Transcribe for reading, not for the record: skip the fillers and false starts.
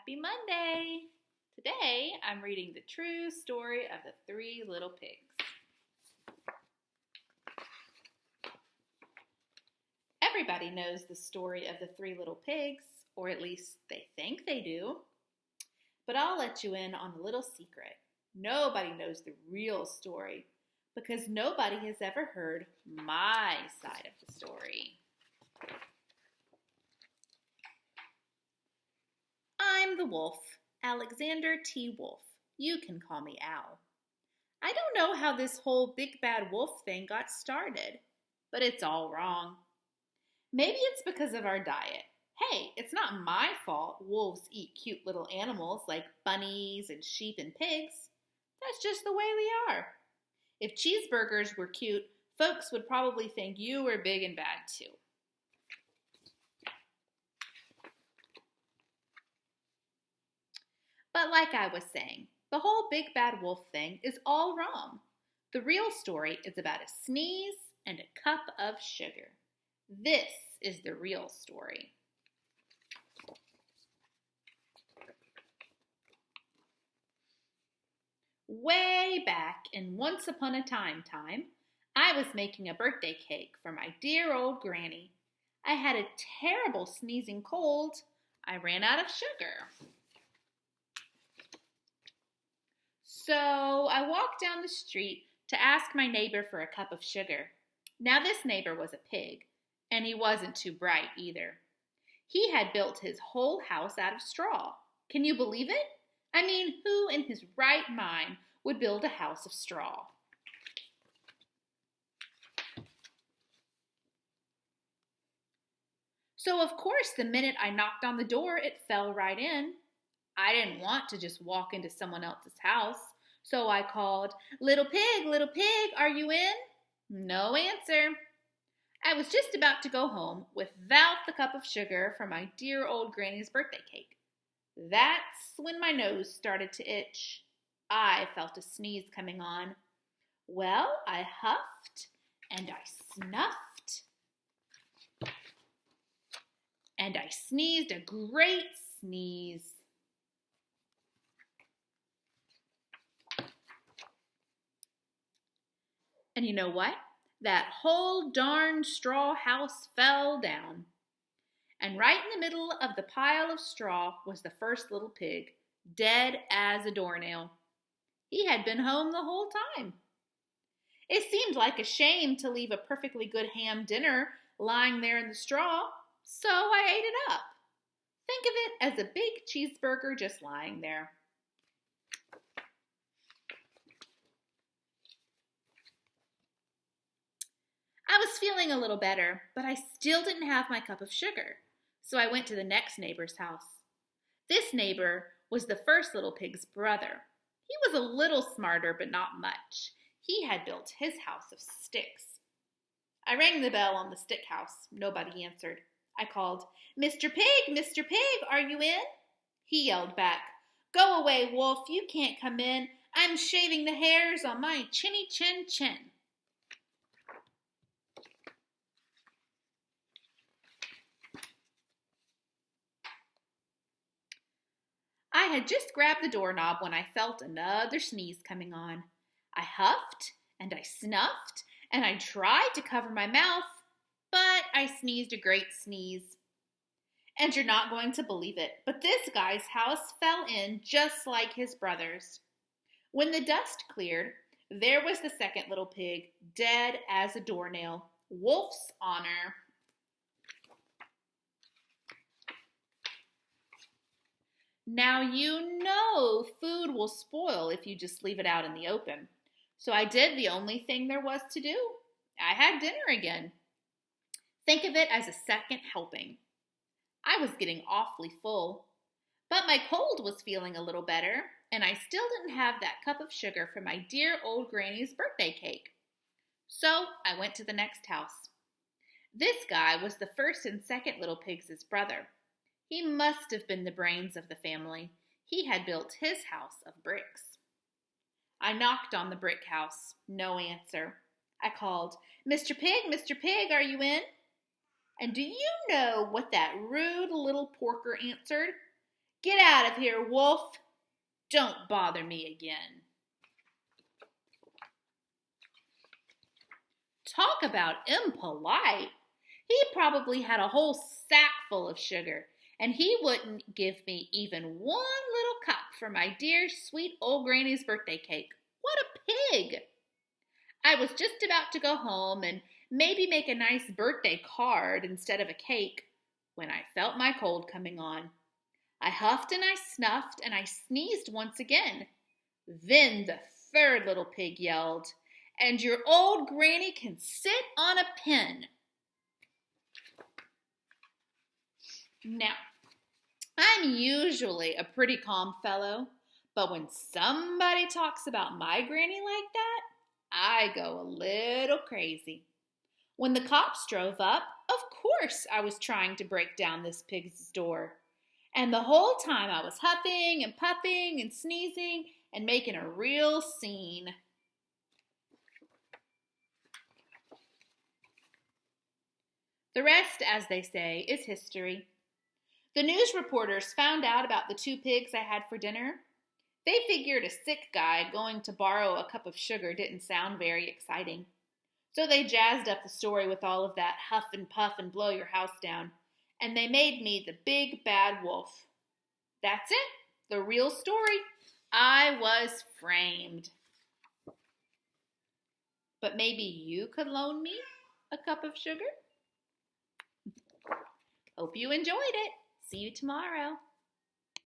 Happy Monday! Today I'm reading the true story of the three little pigs. Everybody knows the story of the three little pigs, or at least they think they do. But I'll let you in on a little secret. Nobody knows the real story because nobody has ever heard my side of the story. I'm the wolf, Alexander T. Wolf. You can call me Al. I don't know how this whole big bad wolf thing got started, but it's all wrong. Maybe it's because of our diet. Hey, it's not my fault wolves eat cute little animals like bunnies and sheep and pigs. That's just the way we are. If cheeseburgers were cute, folks would probably think you were big and bad too. But like I was saying, the whole big bad wolf thing is all wrong. The real story is about a sneeze and a cup of sugar. This is the real story. Way back in Once Upon a Time, I was making a birthday cake for my dear old granny. I had a terrible sneezing cold. I ran out of sugar. So I walked down the street to ask my neighbor for a cup of sugar. Now this neighbor was a pig, and he wasn't too bright either. He had built his whole house out of straw. Can you believe it? I mean, who in his right mind would build a house of straw? So of course, the minute I knocked on the door, it fell right in. I didn't want to just walk into someone else's house, so I called, little pig, are you in?" No answer. I was just about to go home without the cup of sugar for my dear old granny's birthday cake. That's when my nose started to itch. I felt a sneeze coming on. Well, I huffed and I snuffed. And I sneezed a great sneeze. And you know what? That whole darn straw house fell down. And right in the middle of the pile of straw was the first little pig, dead as a doornail. He had been home the whole time. It seemed like a shame to leave a perfectly good ham dinner lying there in the straw, so I ate it up. Think of it as a big cheeseburger just lying there. I was feeling a little better, but I still didn't have my cup of sugar, so I went to the next neighbor's house. This neighbor was the first little pig's brother. He was a little smarter, but not much. He had built his house of sticks. I rang the bell on the stick house. Nobody answered. I called, Mr. Pig, are you in?" He yelled back, "Go away, wolf, you can't come in. I'm shaving the hairs on my chinny chin." I had just grabbed the doorknob when I felt another sneeze coming on. I huffed and I snuffed and I tried to cover my mouth, but I sneezed a great sneeze. And you're not going to believe it, but this guy's house fell in just like his brother's. When the dust cleared, there was the second little pig, dead as a doornail. Wolf's honor. Now you know food will spoil if you just leave it out in the open. So I did the only thing there was to do. I had dinner again. Think of it as a second helping. I was getting awfully full, but my cold was feeling a little better, and I still didn't have that cup of sugar for my dear old granny's birthday cake. So I went to the next house. This guy was the first and second little pig's brother. He must have been the brains of the family. He had built his house of bricks. I knocked on the brick house. No answer. I called, Mr. Pig, are you in?" And do you know what that rude little porker answered? Get out of here, wolf. Don't bother me again. Talk about impolite. He probably had a whole sack full of sugar, and he wouldn't give me even one little cup for my dear, sweet old granny's birthday cake. What a pig! I was just about to go home and maybe make a nice birthday card instead of a cake when I felt my cold coming on. I huffed and I snuffed and I sneezed once again. Then the third little pig yelled, "And your old granny can sit on a pin." Now, I'm usually a pretty calm fellow, but when somebody talks about my granny like that, I go a little crazy. When the cops drove up, of course I was trying to break down this pig's door. And the whole time I was huffing and puffing and sneezing and making a real scene. The rest, as they say, is history. The news reporters found out about the 2 pigs I had for dinner. They figured a sick guy going to borrow a cup of sugar didn't sound very exciting. So they jazzed up the story with all of that huff and puff and blow your house down, and they made me the big bad wolf. That's it, the real story. I was framed. But maybe you could loan me a cup of sugar? Hope you enjoyed it. See you tomorrow.